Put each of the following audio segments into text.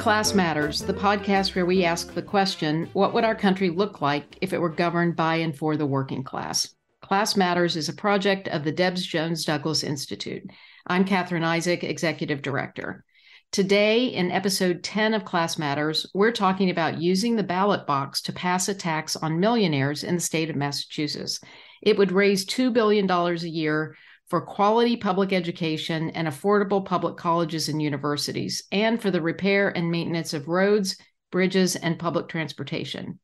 Class Matters, the podcast where we ask the question, what would our country look like if it were governed by and for the working class? Class Matters is a project of the Debs Jones Douglas Institute. I'm Catherine Isaac, Executive Director. Today, in episode 10 of Class Matters, we're talking about using the ballot box to pass a tax on millionaires in the state of Massachusetts. It would raise $2 billion a year for quality public education and affordable public colleges and universities, and for the repair and maintenance of roads, bridges, and public transportation.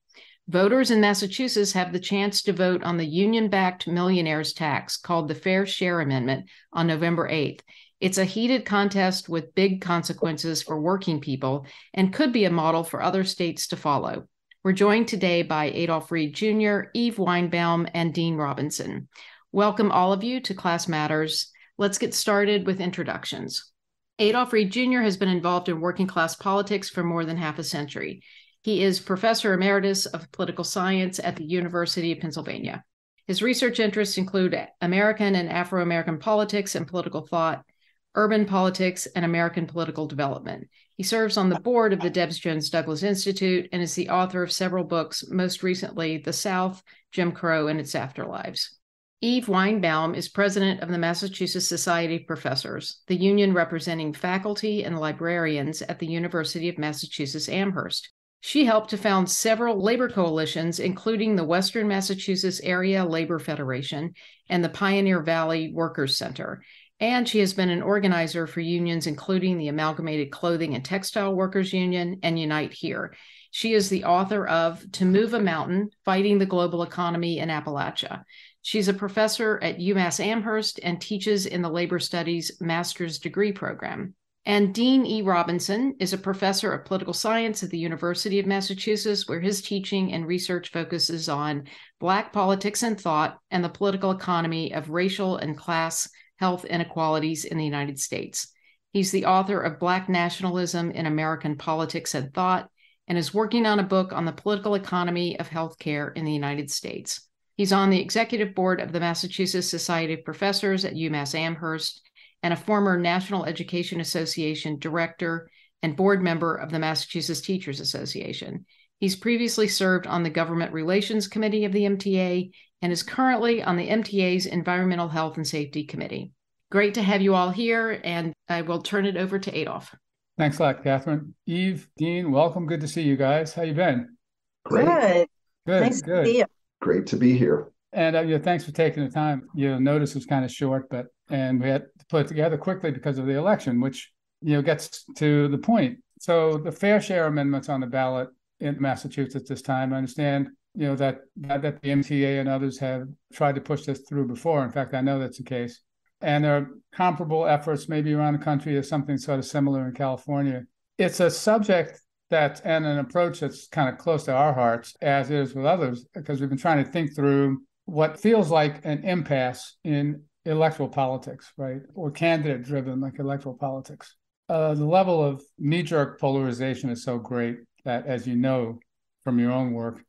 Voters in Massachusetts have the chance to vote on the union-backed Millionaires Tax, called the Fair Share Amendment, on November 8th. It's a heated contest with big consequences for working people and could be a model for other states to follow. We're joined today by Adolph Reed Jr., Eve Weinbaum, and Dean Robinson. Welcome all of you to Class Matters. Let's get started with introductions. Adolph Reed Jr. has been involved in working class politics for more than half a century. He is Professor Emeritus of Political Science at the University of Pennsylvania. His research interests include American and Afro-American politics and political thought, urban politics, and American political development. He serves on the board of the Debs Jones Douglas Institute and is the author of several books, most recently, The South, Jim Crow, and Its Afterlives. Eve Weinbaum is president of the Massachusetts Society of Professors, the union representing faculty and librarians at the University of Massachusetts Amherst. She helped to found several labor coalitions, including the Western Massachusetts Area Labor Federation and the Pioneer Valley Workers Center. And she has been an organizer for unions, including the Amalgamated Clothing and Textile Workers Union and Unite Here. She is the author of To Move a Mountain, Fighting the Global Economy in Appalachia. She's a professor at UMass Amherst and teaches in the Labor Studies Master's Degree Program. And Dean E. Robinson is a professor of political science at the University of Massachusetts, where his teaching and research focuses on Black politics and thought and the political economy of racial and class health inequalities in the United States. He's the author of Black Nationalism in American Politics and Thought and is working on a book on the political economy of healthcare in the United States. He's on the executive board of the Massachusetts Society of Professors at UMass Amherst and a former National Education Association director and board member of the Massachusetts Teachers Association. He's previously served on the Government Relations Committee of the MTA and is currently on the MTA's Environmental Health and Safety Committee. Great to have you all here, and I will turn it over to Adolph. Thanks a lot, Catherine. Eve, Dean, welcome. Good to see you guys. How you been? Great. Good. Nice to see you. Great to be here. And thanks for taking the time. Notice was kind of short, and we had to put it together quickly because of the election, which gets to the point. So the Fair Share Amendment's on the ballot in Massachusetts this time. I understand that the MTA and others have tried to push this through before. In fact, I know that's the case. And there are comparable efforts maybe around the country. There's something sort of similar in California. It's a subject and an approach that's kind of close to our hearts, as is with others, because we've been trying to think through what feels like an impasse in electoral politics, right? Or candidate-driven, like electoral politics. The level of knee-jerk polarization is so great that, as you know from your own work,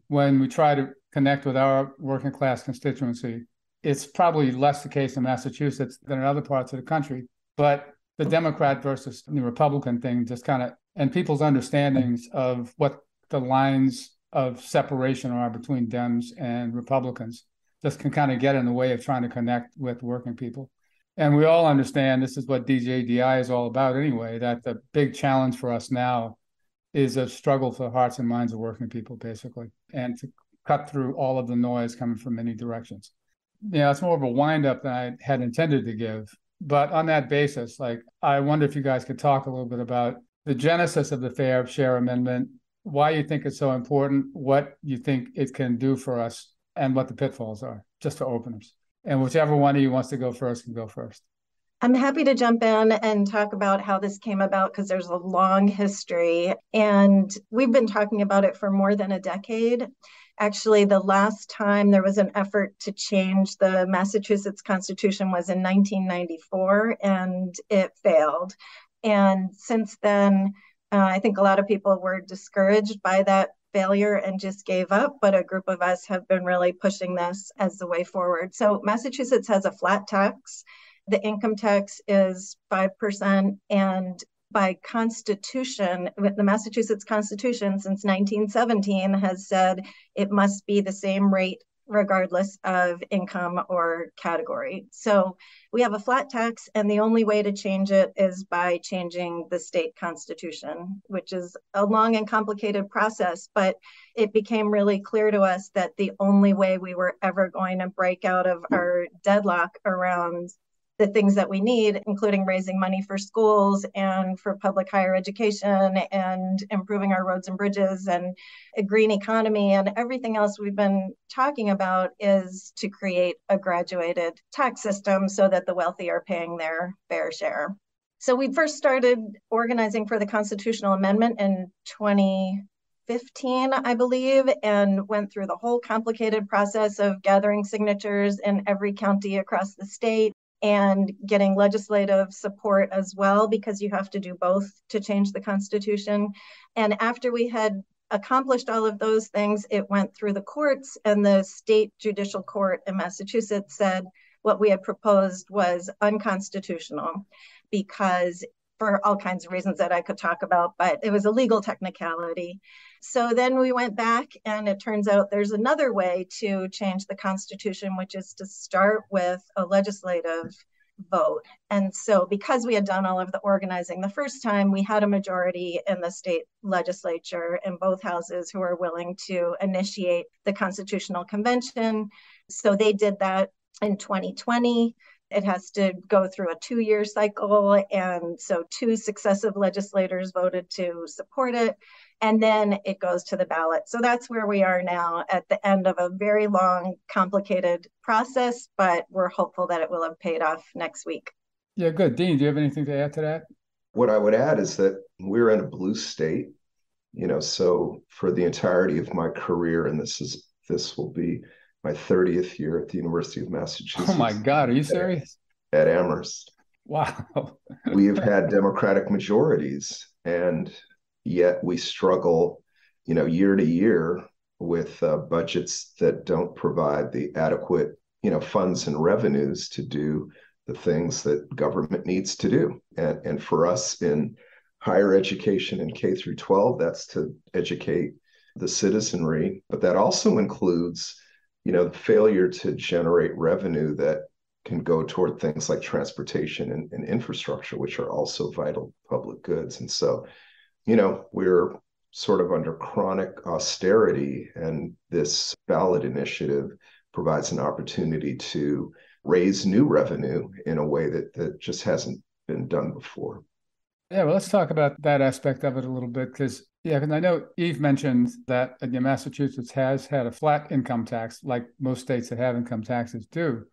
when we try to connect with our working class constituency, it's probably less the case in Massachusetts than in other parts of the country. But the Democrat versus the Republican thing just kind of, and people's understandings of what the lines of separation are between Dems and Republicans just can kind of get in the way of trying to connect with working people. And we all understand this is what DJDI is all about anyway, that the big challenge for us now is a struggle for the hearts and minds of working people, basically, and to cut through all of the noise coming from many directions. It's more of a wind-up than I had intended to give. But on that basis, I wonder if you guys could talk a little bit about the genesis of the Fair Share Amendment, why you think it's so important, what you think it can do for us, and what the pitfalls are, just for openers. And whichever one of you wants to go first can go first. I'm happy to jump in and talk about how this came about because there's a long history, and we've been talking about it for more than a decade. Actually, the last time there was an effort to change the Massachusetts Constitution was in 1994, and it failed. And since then, I think a lot of people were discouraged by that failure and just gave up, but a group of us have been really pushing this as the way forward. So Massachusetts has a flat tax. The income tax is 5%, and by constitution, the Massachusetts Constitution since 1917 has said it must be the same rate regardless of income or category. So we have a flat tax, and the only way to change it is by changing the state constitution, which is a long and complicated process. But it became really clear to us that the only way we were ever going to break out of our deadlock around the things that we need, including raising money for schools and for public higher education and improving our roads and bridges and a green economy and everything else we've been talking about, is to create a graduated tax system so that the wealthy are paying their fair share. So we first started organizing for the constitutional amendment in 2015, I believe, and went through the whole complicated process of gathering signatures in every county across the state and getting legislative support as well, because you have to do both to change the Constitution. And after we had accomplished all of those things, it went through the courts, and the state judicial court in Massachusetts said what we had proposed was unconstitutional because, for all kinds of reasons that I could talk about, but it was a legal technicality. So then we went back, and it turns out there's another way to change the Constitution, which is to start with a legislative vote. And so because we had done all of the organizing the first time, we had a majority in the state legislature in both houses who are willing to initiate the Constitutional Convention. So they did that in 2020. It has to go through a 2-year cycle. And so 2 successive legislators voted to support it. And then it goes to the ballot. So that's where we are now, at the end of a very long, complicated process, but we're hopeful that it will have paid off next week. Yeah, good. Dean, do you have anything to add to that? What I would add is that we're in a blue state, so for the entirety of my career, and this will be my 30th year at the University of Massachusetts. Oh my God, are you serious? At Amherst. Wow. We've had Democratic majorities, and yet we struggle, year to year with budgets that don't provide the adequate, funds and revenues to do the things that government needs to do. And for us in higher education in K through 12, that's to educate the citizenry, but that also includes, the failure to generate revenue that can go toward things like transportation and infrastructure, which are also vital public goods. And so, we're sort of under chronic austerity, and this ballot initiative provides an opportunity to raise new revenue in a way that just hasn't been done before. Yeah, well, let's talk about that aspect of it a little bit, because I know Eve mentioned that Massachusetts has had a flat income tax, like most states that have income taxes do.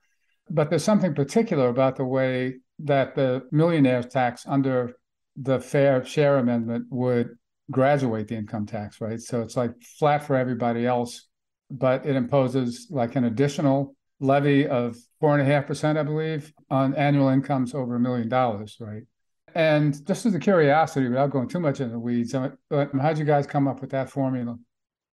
But there's something particular about the way that the millionaires tax under the Fair Share Amendment would graduate the income tax, right? So it's like flat for everybody else, but it imposes like an additional levy of 4.5%, I believe, on annual incomes over $1 million, right? And just as a curiosity, without going too much into the weeds, how'd you guys come up with that formula?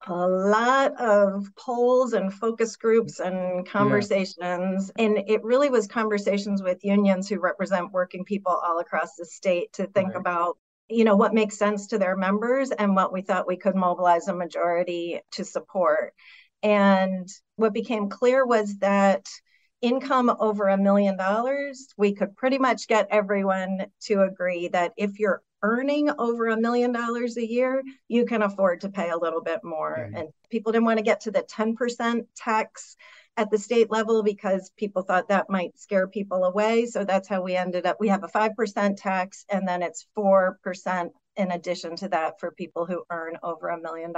A lot of polls and focus groups and conversations. Yeah. And it really was conversations with unions who represent working people all across the state to think about, what makes sense to their members and what we thought we could mobilize a majority to support. And what became clear was that income over $1 million, we could pretty much get everyone to agree that if you're earning over $1 million a year, you can afford to pay a little bit more. Mm-hmm. And people didn't want to get to the 10% tax at the state level because people thought that might scare people away. So that's how we ended up. We have a 5% tax, and then it's 4% in addition to that for people who earn over $1 million.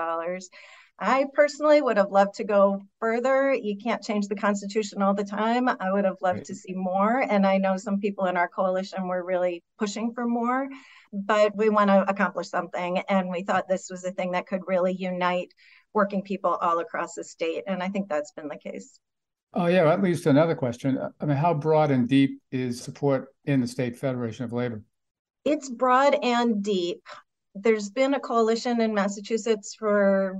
I personally would have loved to go further. You can't change the Constitution all the time. I would have loved to see more. And I know some people in our coalition were really pushing for more, but we want to accomplish something. And we thought this was a thing that could really unite working people all across the state. And I think that's been the case. Oh, yeah. That leads to another question. How broad and deep is support in the State Federation of Labor? It's broad and deep. There's been a coalition in Massachusetts for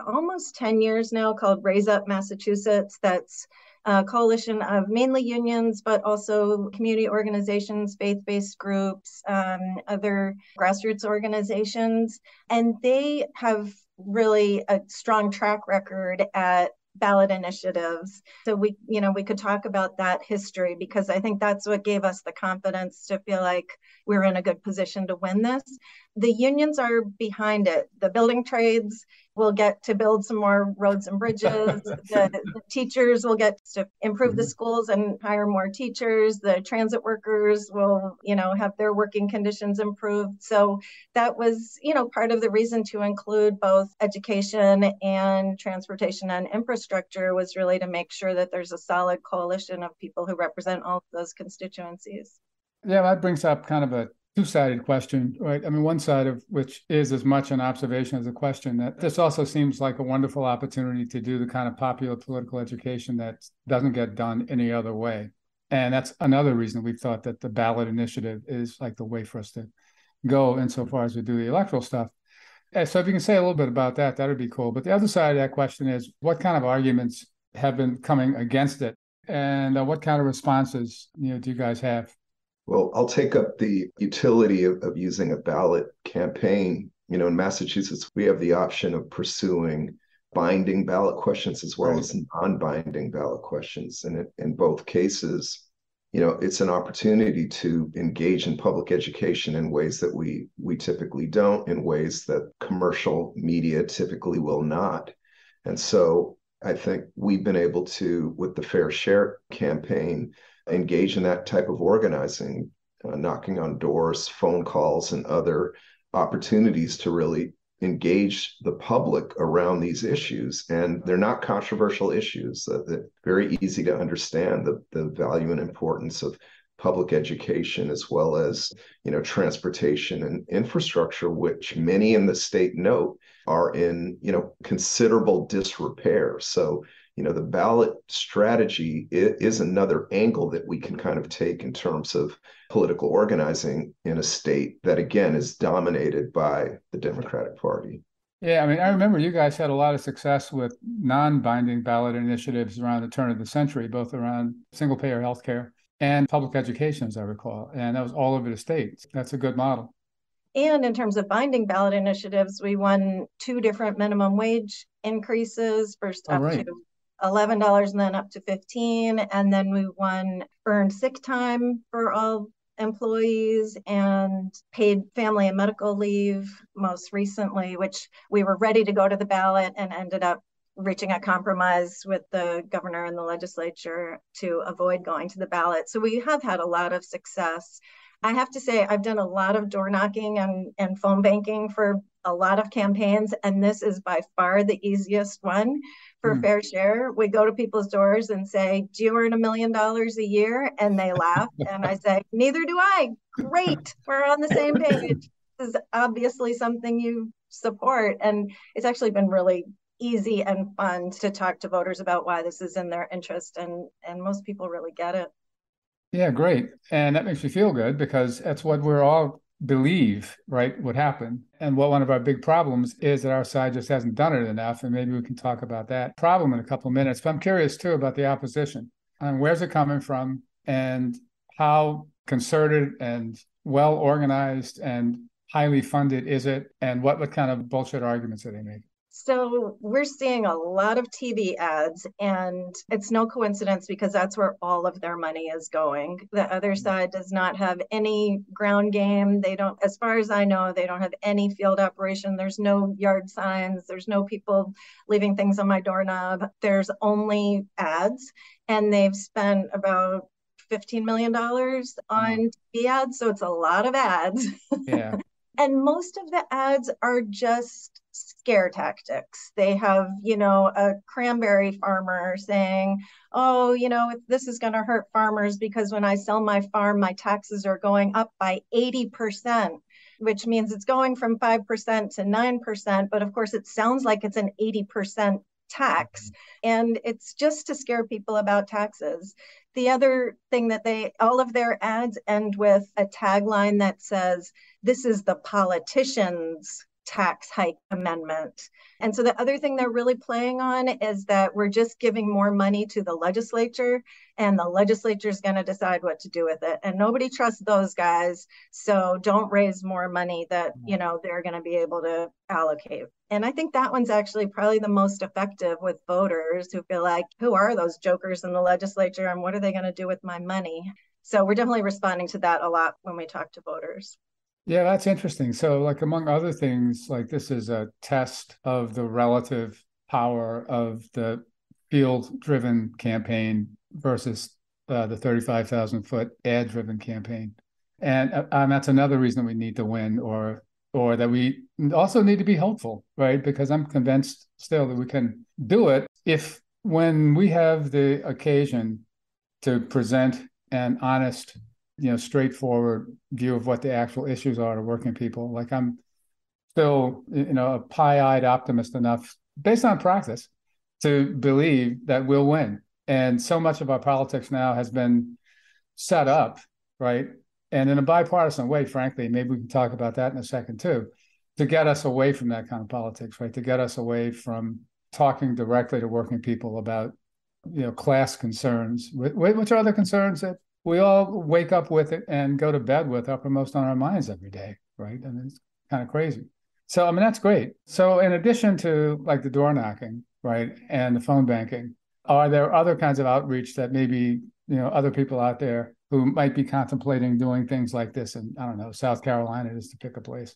almost 10 years now called Raise Up Massachusetts that's a coalition of mainly unions, but also community organizations, faith-based groups, other grassroots organizations. And they have really a strong track record at ballot initiatives. So we could talk about that history, because I think that's what gave us the confidence to feel like we're in a good position to win this. The unions are behind it. The building trades will get to build some more roads and bridges. The teachers will get to improve the schools and hire more teachers. The transit workers will, have their working conditions improved. So that was, part of the reason to include both education and transportation and infrastructure, was really to make sure that there's a solid coalition of people who represent all of those constituencies. Yeah, that brings up kind of a two-sided question, right? I mean, one side of which is as much an observation as a question, that this also seems like a wonderful opportunity to do the kind of popular political education that doesn't get done any other way. And that's another reason we've thought that the ballot initiative is like the way for us to go insofar as we do the electoral stuff. So if you can say a little bit about that, that would be cool. But the other side of that question is, what kind of arguments have been coming against it? And what kind of responses, do you guys have? Well, I'll take up the utility of using a ballot campaign. In Massachusetts, we have the option of pursuing binding ballot questions as well as non-binding ballot questions. And in both cases, it's an opportunity to engage in public education in ways that we typically don't, in ways that commercial media typically will not. And so I think we've been able to, with the Fair Share campaign, engage in that type of organizing, knocking on doors, phone calls, and other opportunities to really engage the public around these issues. And they're not controversial issues. They're very easy to understand, the value and importance of public education, as well as, transportation and infrastructure, which many in the state note are in, considerable disrepair. So, the ballot strategy is another angle that we can kind of take in terms of political organizing in a state that, again, is dominated by the Democratic Party. Yeah, I mean, I remember you guys had a lot of success with non-binding ballot initiatives around the turn of the century, both around single-payer healthcare and public education, as I recall. And that was all over the state. That's a good model. And in terms of binding ballot initiatives, we won 2 different minimum wage increases, first up to $11 and then up to $15. And then we won earned sick time for all employees and paid family and medical leave most recently, which we were ready to go to the ballot and ended up reaching a compromise with the governor and the legislature to avoid going to the ballot. So we have had a lot of success. I have to say, I've done a lot of door knocking and phone banking for a lot of campaigns, and this is by far the easiest one for Fair Share. We go to people's doors and say, do you earn $1 million a year? And they laugh. And I say, neither do I. Great. We're on the same page. This is obviously something you support. And it's actually been really easy and fun to talk to voters about why this is in their interest. And most people really get it. Yeah, great. And that makes me feel good, because that's what we're all believe, right, would happen. And what one of our big problems is that our side just hasn't done it enough. And maybe we can talk about that problem in a couple of minutes. But I'm curious, too, about the opposition. And where's it coming from, and how concerted and well organized and highly funded is it? And what kind of bullshit arguments are they making? So we're seeing a lot of TV ads, and it's no coincidence, because that's where all of their money is going. The other side does not have any ground game. They don't, as far as I know, they don't have any field operation. There's no yard signs. There's no people leaving things on my doorknob. There's only ads, and they've spent about $15 million on TV ads. So it's a lot of ads. Yeah. And most of the ads are just scare tactics. They have, a cranberry farmer saying, oh, this is going to hurt farmers because when I sell my farm, my taxes are going up by 80%, which means it's going from 5% to 9%. But of course, it sounds like it's an 80% tax. And it's just to scare people about taxes. The other thing that all of their ads end with a tagline that says, this is the politician's tax hike amendment. And so the other thing they're really playing on is that we're just giving more money to the legislature, and the legislature is going to decide what to do with it. And nobody trusts those guys. So don't raise more money that, they're going to be able to allocate. And I think that one's actually probably the most effective with voters who feel like, who are those jokers in the legislature and what are they going to do with my money? So we're definitely responding to that a lot when we talk to voters. Yeah, that's interesting. So, like, among other things, like, this is a test of the relative power of the field-driven campaign versus the 35,000-foot ad-driven campaign. And that's another reason we need to win, or that we also need to be hopeful, right? Because I'm convinced still that we can do it if, when we have the occasion to present an honest, straightforward view of what the actual issues are to working people. Like, I'm still, a pie-eyed optimist enough, based on practice, to believe that we'll win. And so much of our politics now has been set up, right? And in a bipartisan way, frankly, maybe we can talk about that in a second too, to get us away from that kind of politics, right? To get us away from talking directly to working people about, class concerns, which are the concerns that we all wake up with it and go to bed with uppermost on our minds every day, right? And it's kind of crazy. So, I mean, that's great. So in addition to, like, the door knocking, right, and the phone banking, are there other kinds of outreach that maybe, other people out there who might be contemplating doing things like this in, I don't know, South Carolina, just to pick a place,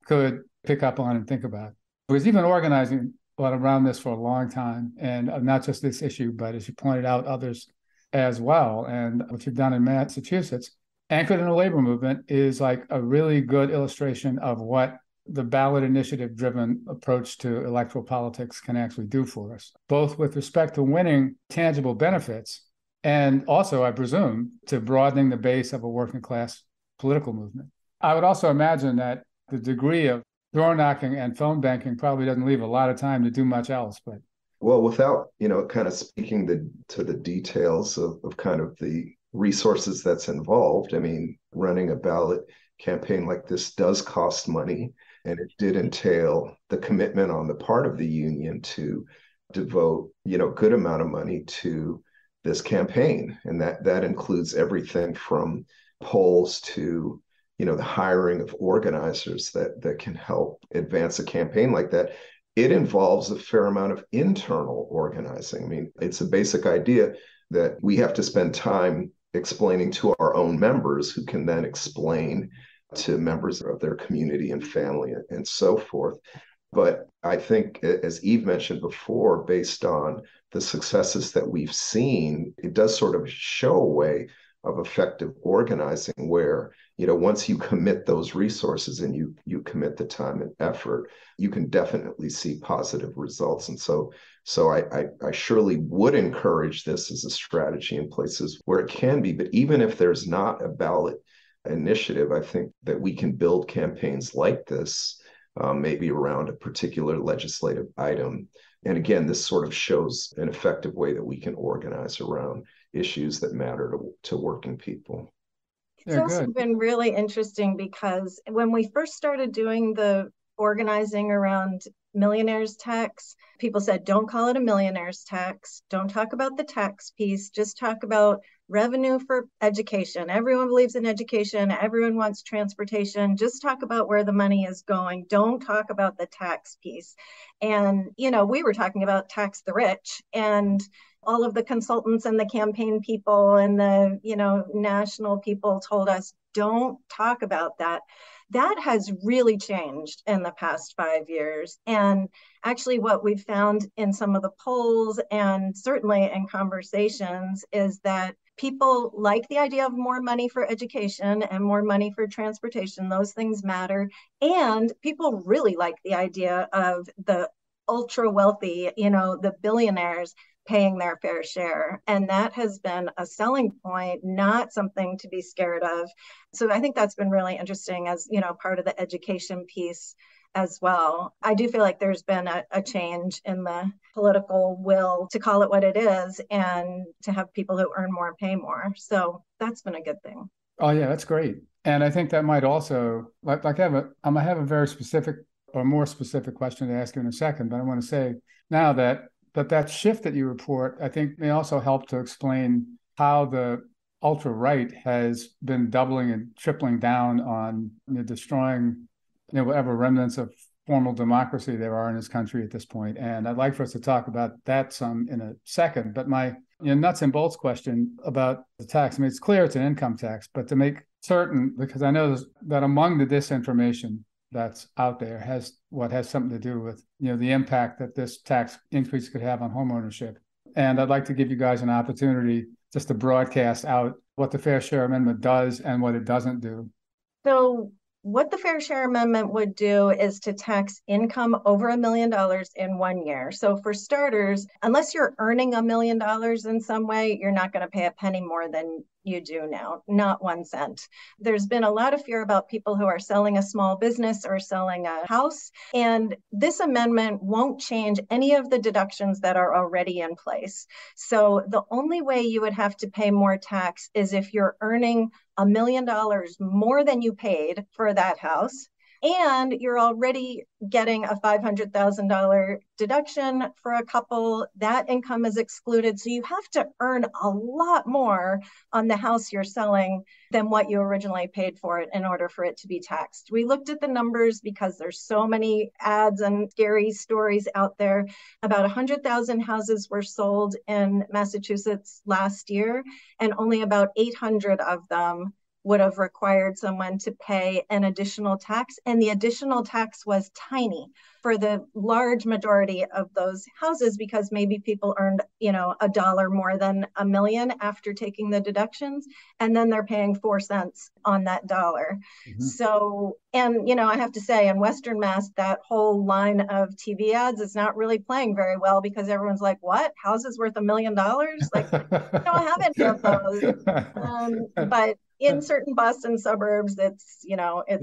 could pick up on and think about? Because even organizing around this for a long time, and not just this issue, but as you pointed out, others as well. And what you've done in Massachusetts, anchored in the labor movement, is like a really good illustration of what the ballot initiative driven approach to electoral politics can actually do for us, both with respect to winning tangible benefits and also, I presume, to broadening the base of a working class political movement. I would also imagine that the degree of door knocking and phone banking probably doesn't leave a lot of time to do much else. But well, without kind of speaking to the details of kind of the resources that's involved, I mean, running a ballot campaign like this does cost money, and it did entail the commitment on the part of the union to devote good amount of money to this campaign, and that includes everything from polls to the hiring of organizers that can help advance a campaign like that. It involves a fair amount of internal organizing. I mean, it's a basic idea that we have to spend time explaining to our own members, who can then explain to members of their community and family and so forth. But I think, as Eve mentioned before, based on the successes that we've seen, it does sort of show a way of effective organizing where, once you commit those resources and you commit the time and effort, you can definitely see positive results. And so I surely would encourage this as a strategy in places where it can be. But even if there's not a ballot initiative, I think that we can build campaigns like this, maybe around a particular legislative item. And again, this sort of shows an effective way that we can organize around issues that matter to working people. It's also been really interesting because when we first started doing the organizing around Millionaires Tax, people said, don't call it a Millionaires Tax. Don't talk about the tax piece. Just talk about revenue for education. Everyone believes in education. Everyone wants transportation. Just talk about where the money is going. Don't talk about the tax piece. And, we were talking about tax the rich, and all of the consultants and the campaign people and the, national people told us, don't talk about that. That has really changed in the past 5 years. And actually what we've found in some of the polls and certainly in conversations is that people like the idea of more money for education and more money for transportation. Those things matter. And people really like the idea of the ultra wealthy, the billionaires paying their fair share. And that has been a selling point, not something to be scared of. So I think that's been really interesting as, part of the education piece as well. I do feel like there's been a change in the political will to call it what it is and to have people who earn more pay more. So that's been a good thing. Oh, yeah, that's great. And I think that might also, I have a very specific or more specific question to ask you in a second, but I want to say now that shift that you report, I think may also help to explain how the ultra-right has been doubling and tripling down on destroying whatever remnants of formal democracy there are in this country at this point. And I'd like for us to talk about that some in a second. But my nuts and bolts question about the tax, I mean, it's clear it's an income tax, but to make certain, because I know that among the disinformation that's out there has something to do with the impact that this tax increase could have on homeownership. And I'd like to give you guys an opportunity just to broadcast out what the Fair Share Amendment does and what it doesn't do. So what the Fair Share Amendment would do is to tax income over $1 million in 1 year. So for starters, unless you're earning $1 million in some way, you're not going to pay a penny more than you do now, not 1 cent. There's been a lot of fear about people who are selling a small business or selling a house, and this amendment won't change any of the deductions that are already in place. So the only way you would have to pay more tax is if you're earning $1 million more than you paid for that house, and you're already getting a $500,000 deduction for a couple. That income is excluded. So you have to earn a lot more on the house you're selling than what you originally paid for it in order for it to be taxed. We looked at the numbers because there's so many ads and scary stories out there. About 100,000 houses were sold in Massachusetts last year, and only about 800 of them would have required someone to pay an additional tax. And the additional tax was tiny for the large majority of those houses, because maybe people earned, $1 more than $1 million after taking the deductions, and then they're paying 4 cents on that dollar. Mm-hmm. So, and, I have to say, in Western Mass, that whole line of TV ads is not really playing very well, because everyone's like, what? Houses worth $1 million? Like, I don't have any of those. But in certain Boston suburbs, it's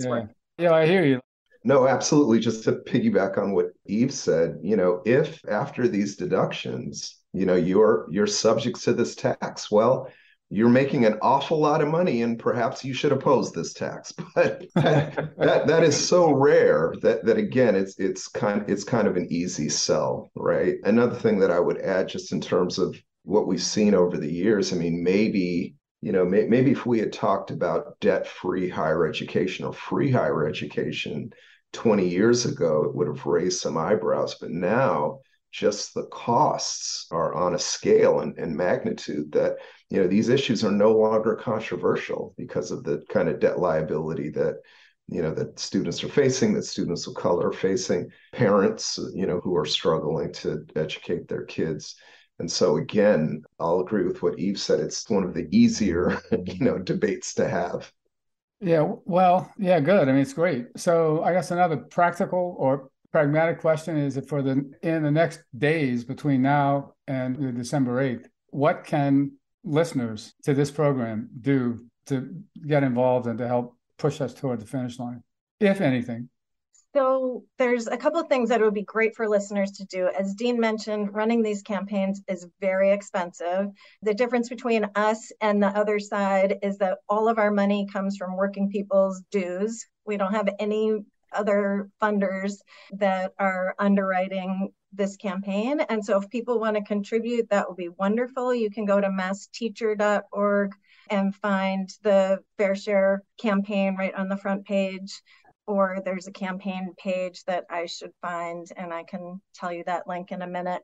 working. Yeah, I hear you. No, absolutely. Just to piggyback on what Eve said, if after these deductions, you're subject to this tax, well, you're making an awful lot of money, and perhaps you should oppose this tax. But that is so rare that again, it's kind of an easy sell, right? Another thing that I would add, just in terms of what we've seen over the years, I mean, maybe if we had talked about debt-free higher education or free higher education 20 years ago, it would have raised some eyebrows. But now just the costs are on a scale and magnitude that, these issues are no longer controversial because of the kind of debt liability that, that students are facing, that students of color are facing, parents, who are struggling to educate their kids. And so again, I'll agree with what Eve said. It's one of the easier, debates to have. Yeah, well, yeah, good. I mean, it's great. So I guess another practical or pragmatic question is, if in the next days between now and December 8th, what can listeners to this program do to get involved and to help push us toward the finish line, if anything? So there's a couple of things that would be great for listeners to do. As Dean mentioned, running these campaigns is very expensive. The difference between us and the other side is that all of our money comes from working people's dues. We don't have any other funders that are underwriting this campaign. And so if people want to contribute, that would be wonderful. You can go to massteacher.org and find the Fair Share campaign right on the front page. Or there's a campaign page that I should find, and I can tell you that link in a minute.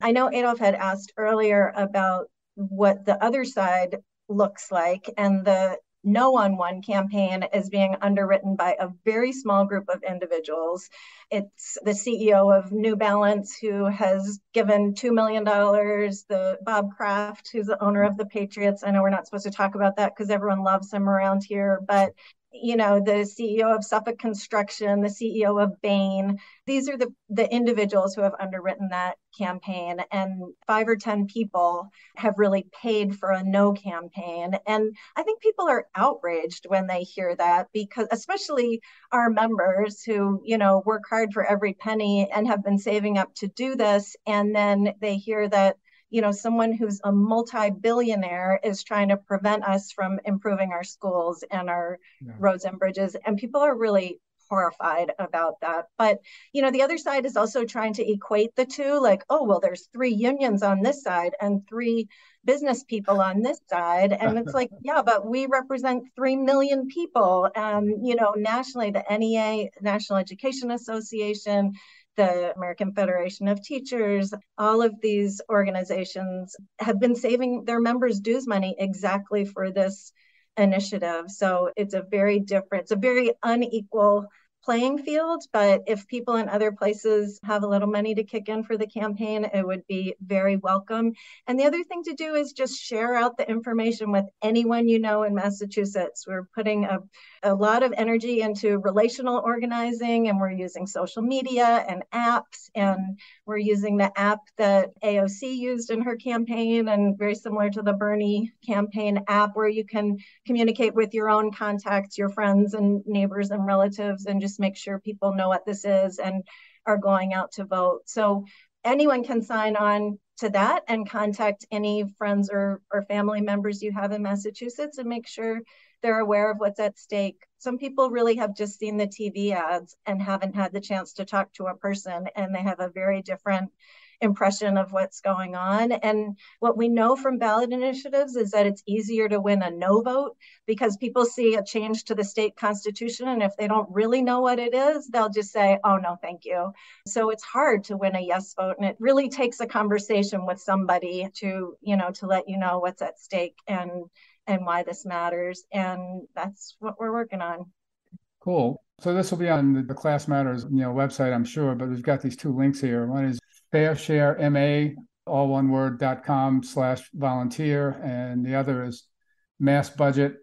I know Adolph had asked earlier about what the other side looks like, and the No on One campaign is being underwritten by a very small group of individuals. It's the CEO of New Balance, who has given $2 million, the Bob Kraft, who's the owner of the Patriots. I know we're not supposed to talk about that because everyone loves him around here, but the CEO of Suffolk Construction, the CEO of Bain. These are the individuals who have underwritten that campaign, and 5 or 10 people have really paid for a no campaign. And I think people are outraged when they hear that, because especially our members who, work hard for every penny and have been saving up to do this. And then they hear that someone who's a multi-billionaire is trying to prevent us from improving our schools and our roads and bridges. And people are really horrified about that. But, the other side is also trying to equate the two, like, oh, well, there's 3 unions on this side and 3 business people on this side. And it's like, yeah, but we represent 3 million people. Nationally, the NEA, National Education Association, the American Federation of Teachers, all of these organizations have been saving their members' dues money exactly for this initiative. So it's a very unequal playing field, but if people in other places have a little money to kick in for the campaign, it would be very welcome. And the other thing to do is just share out the information with anyone you know in Massachusetts. We're putting a lot of energy into relational organizing, and we're using social media and apps, and we're using the app that AOC used in her campaign, and very similar to the Bernie campaign app, where you can communicate with your own contacts, your friends and neighbors and relatives, and just make sure people know what this is and are going out to vote. So anyone can sign on to that and contact any friends or family members you have in Massachusetts and make sure they're aware of what's at stake. Some people really have just seen the TV ads and haven't had the chance to talk to a person, and they have a very different impression of what's going on. And what we know from ballot initiatives is that it's easier to win a no vote because people see a change to the state constitution, and if they don't really know what it is, they'll just say, oh no, thank you. So it's hard to win a yes vote, and it really takes a conversation with somebody to let you know what's at stake and why this matters. And that's what we're working on. Cool. So this will be on the Class Matters website, I'm sure, but we've got these 2 links here. One is FairShareMA, all one word, .com/volunteer. And the other is massbudget,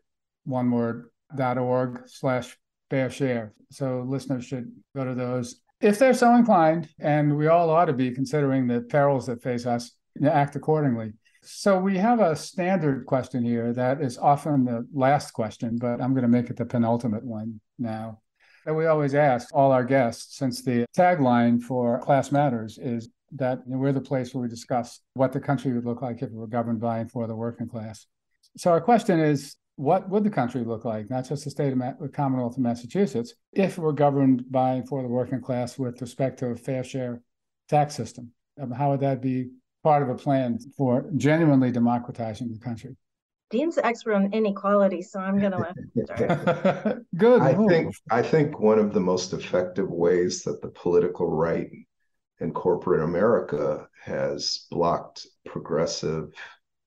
one word, .org/fairshare. So listeners should go to those if they're so inclined, and we all ought to be, considering the perils that face us, act accordingly. So we have a standard question here that is often the last question, but I'm going to make it the penultimate one now, that we always ask all our guests, since the tagline for Class Matters is that we're the place where we discuss what the country would look like if it were governed by and for the working class. So our question is, what would the country look like, not just the state of the Commonwealth of Massachusetts, if it were governed by and for the working class with respect to a fair share tax system? How would that be part of a plan for genuinely democratizing the country? Dean's the expert on inequality, so I'm going to start. Good. I think one of the most effective ways that the political right in corporate America has blocked progressive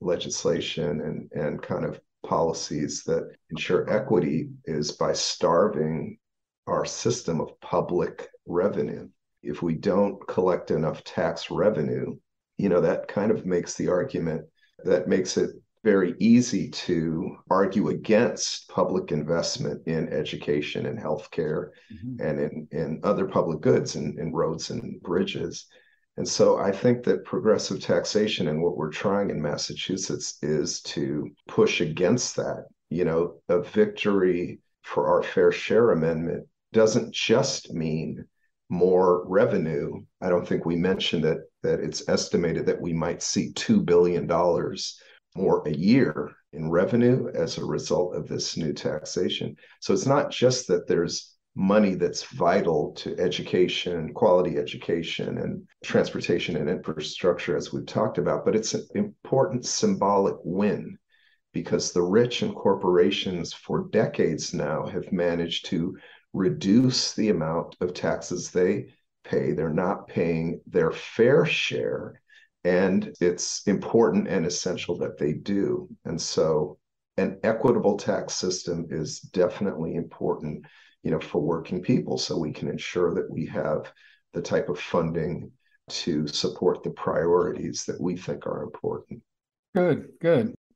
legislation and kind of policies that ensure equity is by starving our system of public revenue. If we don't collect enough tax revenue, that kind of makes the argument that makes it very easy to argue against public investment in education and healthcare and in other public goods and in roads and bridges. And so I think that progressive taxation and what we're trying in Massachusetts is to push against that. A victory for our Fair Share Amendment doesn't just mean more revenue. I don't think we mentioned that it's estimated that we might see $2 billion more a year in revenue as a result of this new taxation. So it's not just that there's money that's vital to education, quality education, and transportation and infrastructure, as we've talked about, but it's an important symbolic win because the rich and corporations for decades now have managed to reduce the amount of taxes they pay. They're not paying their fair share, and it's important and essential that they do. And so an equitable tax system is definitely important, for working people, so we can ensure that we have the type of funding to support the priorities that we think are important. Good.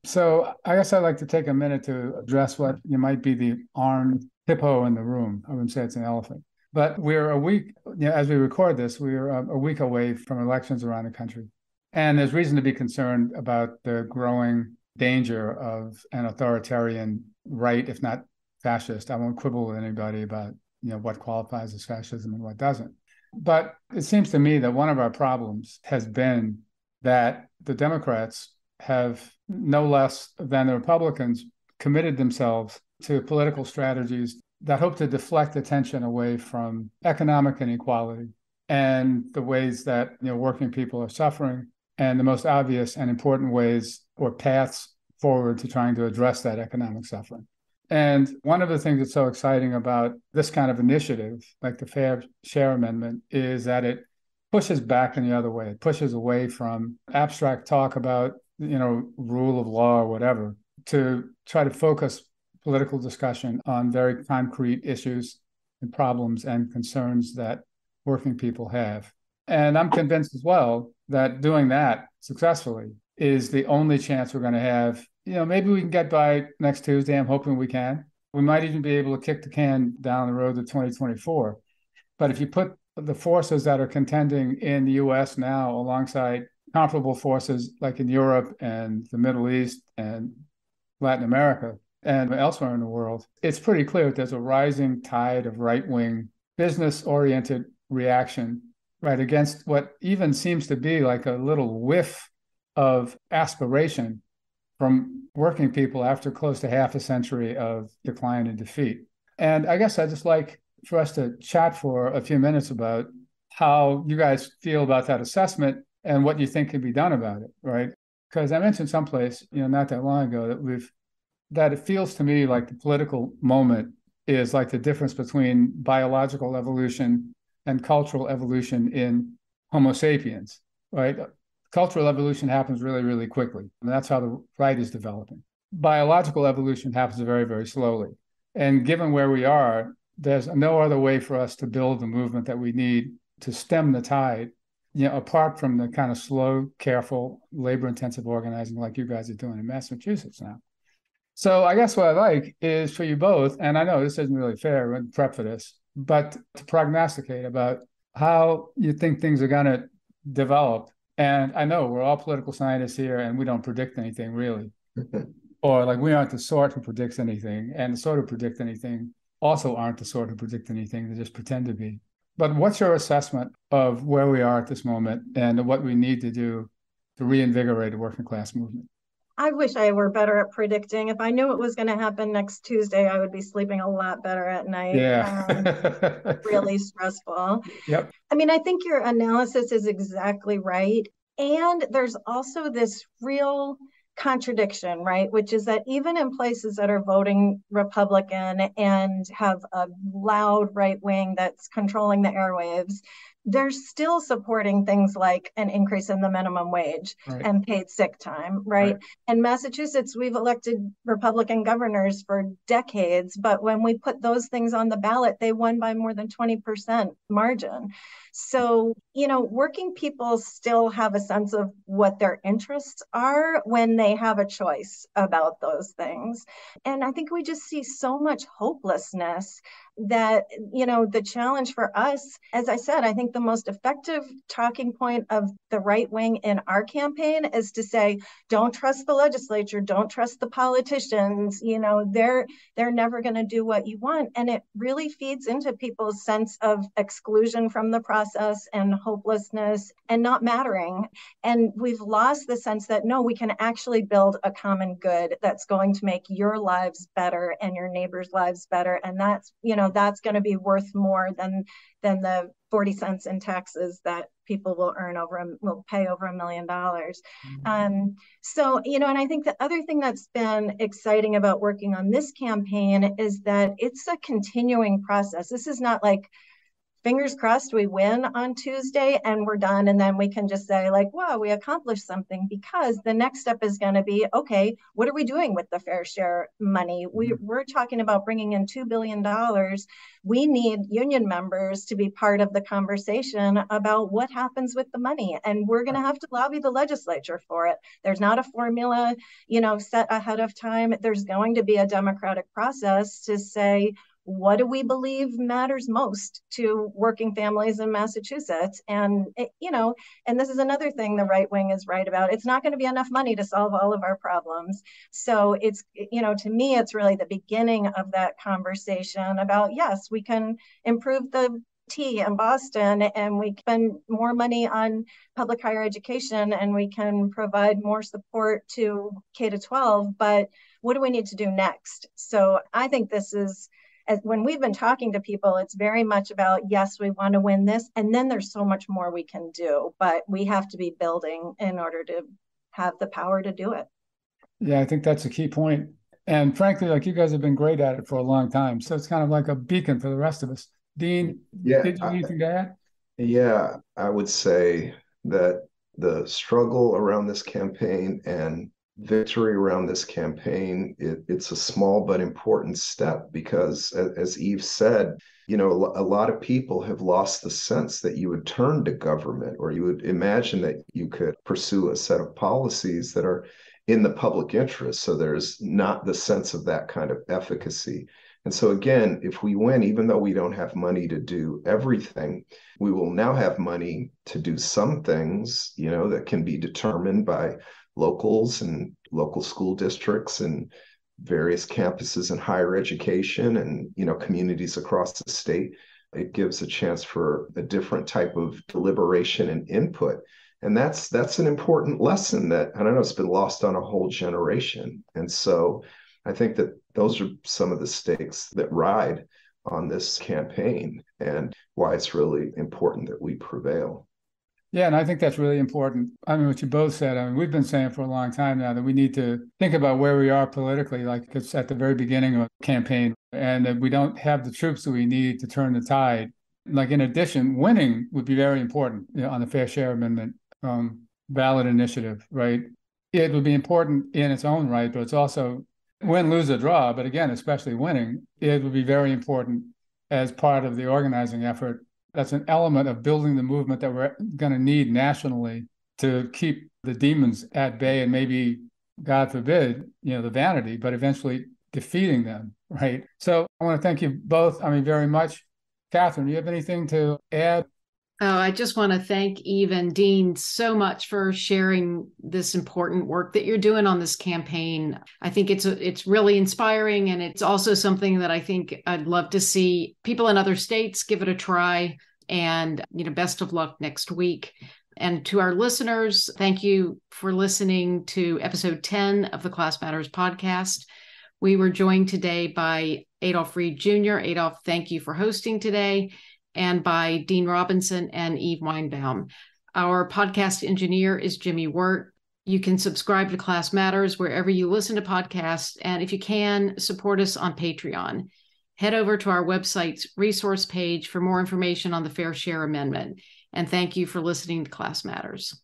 So I guess I'd like to take a minute to address what might be the armed hippo in the room. I wouldn't say it's an elephant, but we're a week, as we record this, we're a week away from elections around the country. And there's reason to be concerned about the growing danger of an authoritarian right, if not fascist. I won't quibble with anybody about what qualifies as fascism and what doesn't. But it seems to me that one of our problems has been that the Democrats have, no less than the Republicans, committed themselves to political strategies that hope to deflect attention away from economic inequality and the ways that working people are suffering, and the most obvious and important ways or paths forward to trying to address that economic suffering. And one of the things that's so exciting about this kind of initiative, like the Fair Share Amendment, is that it pushes back in the other way. It pushes away from abstract talk about, rule of law or whatever, to try to focus political discussion on very concrete issues and problems and concerns that working people have. And I'm convinced as well that doing that successfully is the only chance we're going to have. Maybe we can get by next Tuesday. I'm hoping we can. We might even be able to kick the can down the road to 2024. But if you put the forces that are contending in the US now alongside comparable forces like in Europe and the Middle East and Latin America and elsewhere in the world, it's pretty clear that there's a rising tide of right-wing, business-oriented reaction, right, against what even seems to be like a little whiff of aspiration from working people after close to half a century of decline and defeat. And I guess I'd just like for us to chat for a few minutes about how you guys feel about that assessment and what you think can be done about it, right? Because I mentioned someplace, not that long ago that it feels to me like the political moment is like the difference between biological evolution and cultural evolution in Homo sapiens, right? Cultural evolution happens really, really quickly. And that's how the right is developing. Biological evolution happens very, very slowly. And given where we are, there's no other way for us to build the movement that we need to stem the tide, apart from the kind of slow, careful, labor-intensive organizing like you guys are doing in Massachusetts now. So I guess what I like is for you both, and I know this isn't really fair to prep for this, but to prognosticate about how you think things are going to develop. And I know we're all political scientists here and we don't predict anything really. Or like we aren't the sort who predicts anything, and the sort who predict anything also aren't the sort who predict anything. They just pretend to be. But what's your assessment of where we are at this moment and what we need to do to reinvigorate the working class movement? I wish I were better at predicting. If I knew it was going to happen next Tuesday, I would be sleeping a lot better at night. Yeah. Really stressful. Yep. I mean, I think your analysis is exactly right. And there's also this real contradiction, right? Which is that even in places that are voting Republican and have a loud right wing that's controlling the airwaves, they're still supporting things like an increase in the minimum wage and paid sick time, right? In Massachusetts, we've elected Republican governors for decades, but when we put those things on the ballot, they won by more than 20% margin. So, working people still have a sense of what their interests are when they have a choice about those things. And I think we just see so much hopelessness that, the challenge for us, as I said, I think the most effective talking point of the right wing in our campaign is to say, don't trust the legislature, don't trust the politicians, they're never going to do what you want. And it really feeds into people's sense of exclusion from the process and hopelessness and not mattering. And we've lost the sense that, no, we can actually build a common good that's going to make your lives better and your neighbors' lives better. And that's going to be worth more than the 40 cents in taxes that people will pay over $1 million. So, and I think the other thing that's been exciting about working on this campaign is that it's a continuing process. This is not like, fingers crossed we win on Tuesday and we're done. And then we can just say like, wow, we accomplished something, because the next step is going to be, okay, what are we doing with the fair share money? We're talking about bringing in $2 billion. We need union members to be part of the conversation about what happens with the money. And we're going to have to lobby the legislature for it. There's not a formula, set ahead of time. There's going to be a democratic process to say, what do we believe matters most to working families in Massachusetts? And, and this is another thing the right wing is right about. It's not going to be enough money to solve all of our problems. So it's, to me, it's really the beginning of that conversation about, yes, we can improve the T in Boston and we spend more money on public higher education and we can provide more support to K-12, but what do we need to do next? So I think this is, when we've been talking to people, it's very much about, yes, we want to win this. And then there's so much more we can do, but we have to be building in order to have the power to do it. Yeah, I think that's a key point. And frankly, like you guys have been great at it for a long time. So it's kind of like a beacon for the rest of us. Dean, Yeah, did you have anything to add? Yeah, I would say that the struggle around this campaign and victory around this campaign, it's a small but important step because, as Eve said, a lot of people have lost the sense that you would turn to government or you would imagine that you could pursue a set of policies that are in the public interest. So there's not the sense of that kind of efficacy. And so again, if we win, even though we don't have money to do everything, we will now have money to do some things, that can be determined by locals and local school districts and various campuses in higher education and, communities across the state. It gives a chance for a different type of deliberation and input. And that's an important lesson that, I don't know, it's been lost on a whole generation. And so I think that those are some of the stakes that ride on this campaign and why it's really important that we prevail. Yeah, and I think that's really important. I mean, what you both said, we've been saying for a long time now that we need to think about where we are politically, like it's at the very beginning of a campaign, and that we don't have the troops that we need to turn the tide. Like, in addition, winning would be very important on the Fair Share Amendment ballot initiative, right? It would be important in its own right, but it's also win, lose, or draw. But again, especially winning, it would be very important as part of the organizing effort. That's an element of building the movement that we're going to need nationally to keep the demons at bay and maybe, God forbid, the vanity, but eventually defeating them, right? So I want to thank you both, very much. Catherine, do you have anything to add? Oh, I just want to thank Eve and Dean so much for sharing this important work that you're doing on this campaign. I think it's really inspiring, and it's also something that I think I'd love to see people in other states give it a try. And, best of luck next week. And to our listeners, thank you for listening to episode 10 of the Class Matters podcast. We were joined today by Adolph Reed Jr. Adolph, thank you for hosting today. And by Dean Robinson and Eve Weinbaum. Our podcast engineer is Jimmy Wirt. You can subscribe to Class Matters wherever you listen to podcasts. And if you can, support us on Patreon. Head over to our website's resource page for more information on the Fair Share Amendment. And thank you for listening to Class Matters.